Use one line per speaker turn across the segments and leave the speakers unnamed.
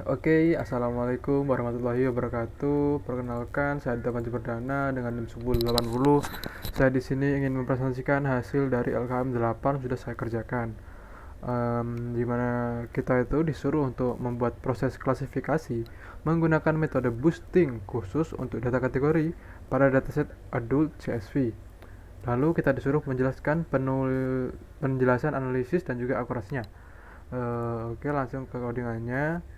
Oke, assalamualaikum warahmatullahi wabarakatuh. Perkenalkan, saya Aditya Panji Perdana dengan NIM 1080. Saya di sini ingin mempresentasikan hasil dari LKM 8 sudah saya kerjakan. Di mana kita itu disuruh untuk membuat proses klasifikasi menggunakan metode boosting khusus untuk data kategori pada dataset adult CSV. Lalu kita disuruh menjelaskan penjelasan analisis dan juga akurasinya. Oke, langsung ke codingannya.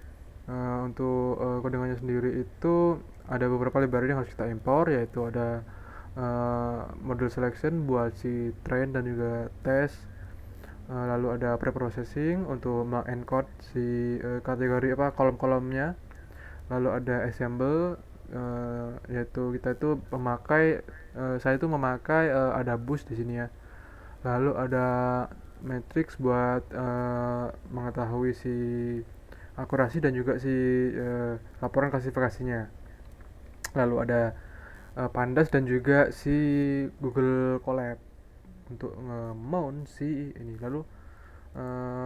Untuk codingannya sendiri itu ada beberapa library yang harus kita impor, yaitu ada model selection buat si train dan juga test. Lalu ada preprocessing untuk mengencode si kategori apa kolom-kolomnya. Lalu ada assemble, yaitu kita itu memakai saya itu memakai ada boost di sini ya. Lalu ada matrix buat mengetahui si akurasi dan juga si laporan klasifikasinya. Lalu ada pandas dan juga si Google Colab untuk nge-mount si ini. Lalu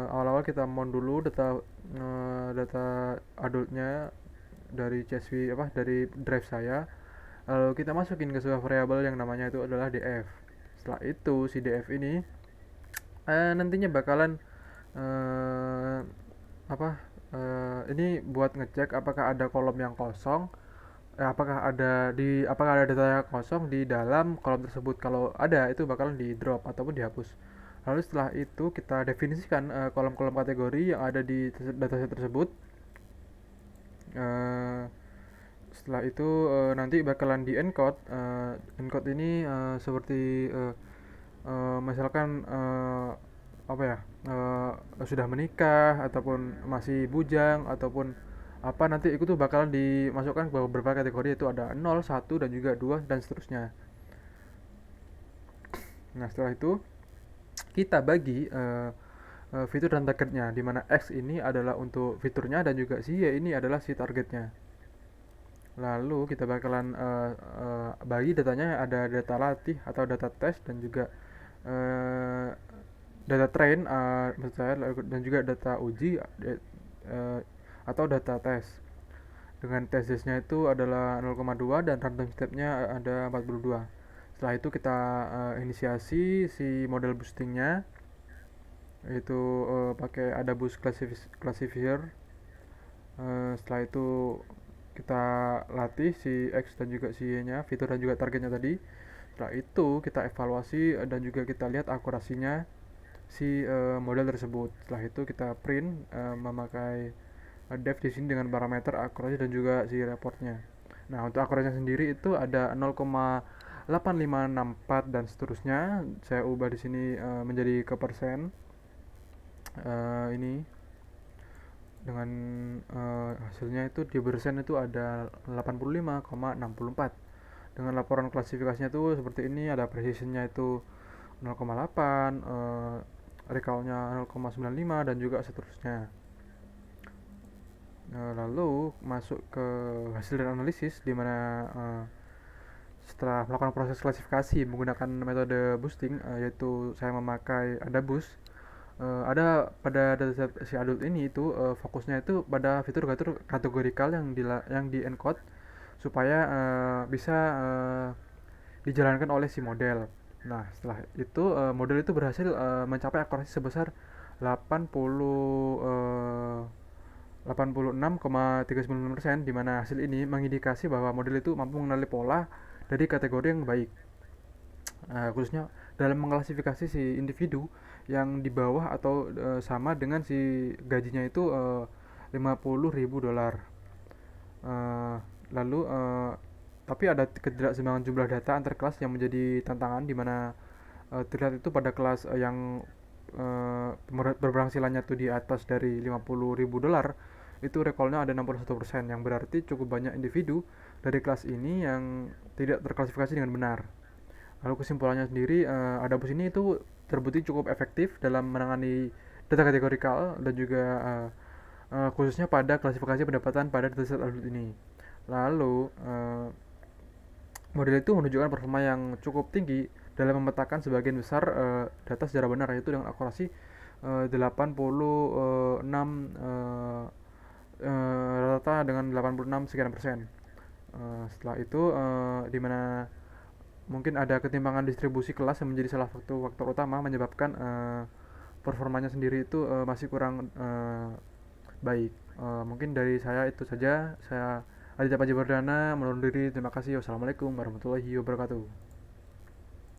awal-awal kita mount dulu data adultnya dari CSV apa dari drive saya. Lalu kita masukin ke sebuah variabel yang namanya itu adalah df. Setelah itu si df ini nantinya bakalan eh, apa ini buat ngecek apakah ada kolom yang kosong, apakah ada data yang kosong di dalam kolom tersebut. Kalau ada, itu bakalan di drop ataupun dihapus. Lalu setelah itu kita definisikan kolom-kolom kategori yang ada di dataset tersebut. Eh, Setelah itu nanti bakalan di encode. Encode ini seperti misalkan apa ya, sudah menikah ataupun masih bujang ataupun apa, nanti itu tuh bakalan dimasukkan ke beberapa kategori, itu ada 0, 1 dan juga 2 dan seterusnya. Nah, setelah itu kita bagi fitur dan targetnya, di mana X ini adalah untuk fiturnya dan juga si Y ini adalah si targetnya. Lalu kita bakalan bagi datanya, ada data latih atau data test dan juga uh, data train, maksud saya, dan juga data uji uh, atau data tes. Dengan tesisnya itu adalah 0,2 dan random stepnya ada 42. Setelah itu kita inisiasi si model boostingnya, yaitu pakai ada boost classifier. Setelah itu kita latih si X dan juga si Y nya, fitur dan juga targetnya tadi. Setelah itu kita evaluasi dan juga kita lihat akurasinya si model tersebut. Setelah itu kita print memakai dev di sini dengan parameter akurasi dan juga si reportnya. Nah, untuk akurasinya sendiri itu ada 0,8564 dan seterusnya. Saya ubah di sini menjadi ke persen. Ini dengan hasilnya itu di persen itu ada 85,64. Dengan laporan klasifikasinya itu seperti ini, ada precisionnya itu 0,8, recall-nya 0,95 dan juga seterusnya. Lalu masuk ke hasil dan analisis, di mana setelah melakukan proses klasifikasi menggunakan metode boosting, yaitu saya memakai ada boost. Ada pada dataset si adult ini itu fokusnya itu pada fitur-fitur kategorikal yang di encode supaya bisa dijalankan oleh si model. Nah, setelah itu model itu berhasil mencapai akurasi sebesar 80 86,39%, di mana hasil ini mengindikasi bahwa model itu mampu mengenali pola dari kategori yang baik. Khususnya dalam mengklasifikasi si individu yang di bawah atau sama dengan si gajinya itu $50.000. Uh, Lalu tapi ada ketidakseimbangan jumlah data antar kelas yang menjadi tantangan, di mana terlihat itu pada kelas yang berpenghasilannya tuh di atas dari $50.000, itu recallnya ada 61%, yang berarti cukup banyak individu dari kelas ini yang tidak terklasifikasi dengan benar. Lalu kesimpulannya sendiri, Adabus ini itu terbukti cukup efektif dalam menangani data kategorikal dan juga khususnya pada klasifikasi pendapatan pada dataset adult ini. Lalu model itu menunjukkan performa yang cukup tinggi dalam memetakan sebagian besar data secara benar, yaitu dengan akurasi 86 rata-rata dengan 86 sekian persen. Setelah itu di mana mungkin ada ketimpangan distribusi kelas yang menjadi salah satu faktor utama menyebabkan performanya sendiri itu masih kurang baik. Mungkin dari saya itu saja. Saya Aditya Panji Perdana, menaundur diri. Terima kasih. Wassalamualaikum warahmatullahi wabarakatuh.